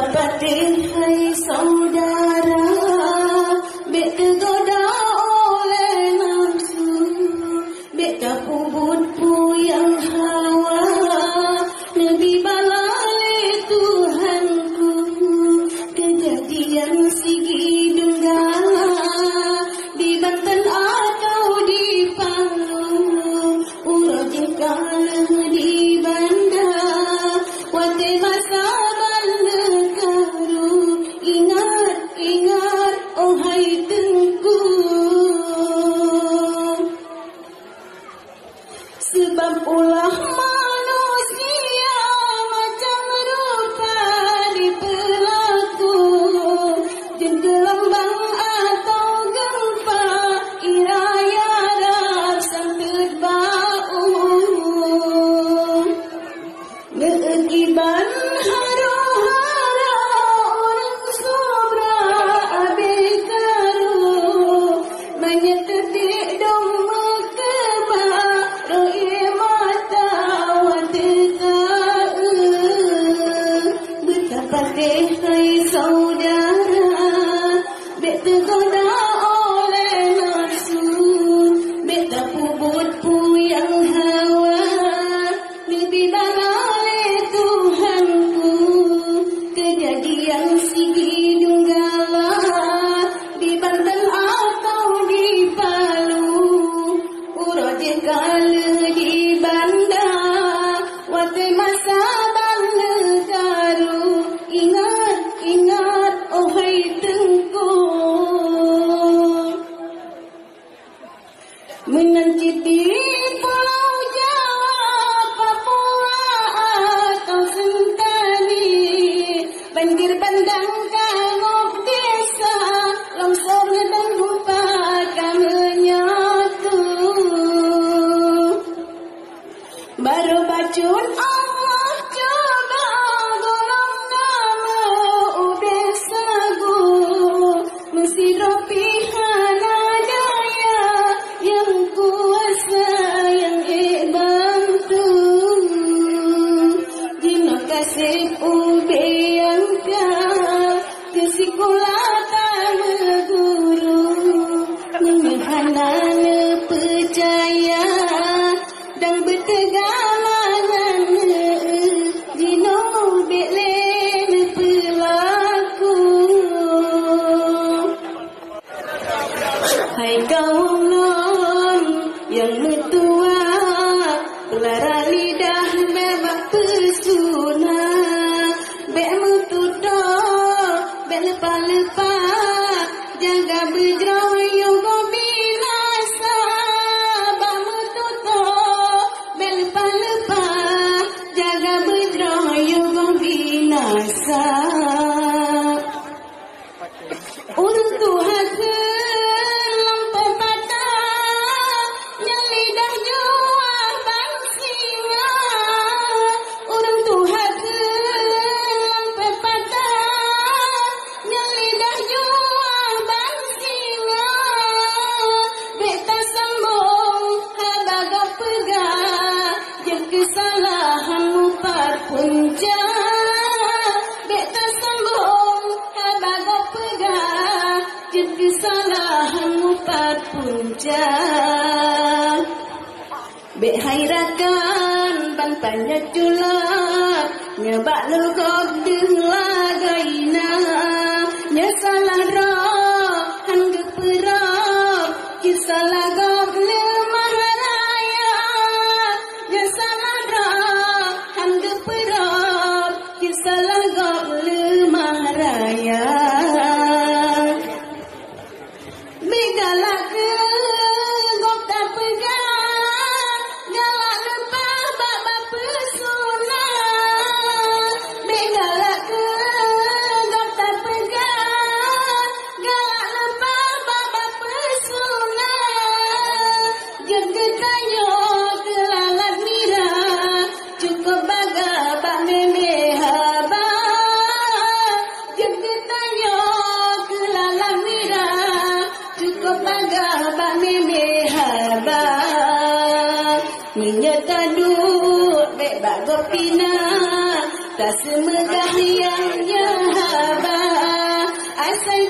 Betapa hai saudara, bek tergoda oleh nafsu, bek terpubut puyang hawa, lebih balai Tuhanku, kejadian sigi Donggala, di Banten atau di Palu, ulah jengkala di Banda, wate masa ingat, oh hai Tengku, sebab ulah manusia macam rupa di pelaku, jenggelambang atau gempa, iraya rasa terbau, ngeekiban haru-hara orang sobra abekaru, menyetetik dong mekeba, roe mata watetak, betapa hai saudara, bek tergoda oleh nafsu, bek terpubut puyang hawa, lebih balai Tuhanku, kejadian sigi Donggala, di Banten atau di Palu, urut jengkala di Banda, wate masa Banegara, ingat, oh hai Tengku, menancipi Pulau Jawa, Papua atau Sentani, banjir bandang kangop desa, longsor dan lupakan menyatu, baru bacun Allah coba golong nama ubeh sagu, mensiropi hana daya yang kuasa yang bantu, dina kasih ube yang kesikola guru, menyehana percaya dan bertegalangan, dina beklen pelaku. Hai kaum non yang metua, pelara lidah memang pesona, bek metuto, bek lepa-lepa, jaga berjaya binasa, bak metuto, bek lepa-lepa, jaga berjaya binasa. Urung Tuhan lampau patah, yang lidah jual bang singa. Urung Tuhan lampau patah, yang lidah jual bang singa. Beta sambung habaga pegah, yang kesalahan mupar punca. Beta sambung habaga pegah, yang kesalahan mupar punca. Bek hairakan bantanya culak, nyebak lugok deng lagaina, nya salah roh han geperok, kisah lagok lemah raya, nya salah roh han geperok, kisah lagok lemah raya. Begalak gok tak pegang, galak lupa baba pesona. Begalak gok tak pegang, galak lupa baba pesona. Jengketayo kelalat mira, cukup baga bak meme haba. Jengketayo kelalat mira, cukup baga bak meme haba. Minyak taduk bek bak gopina, tak semegah yang haba. I say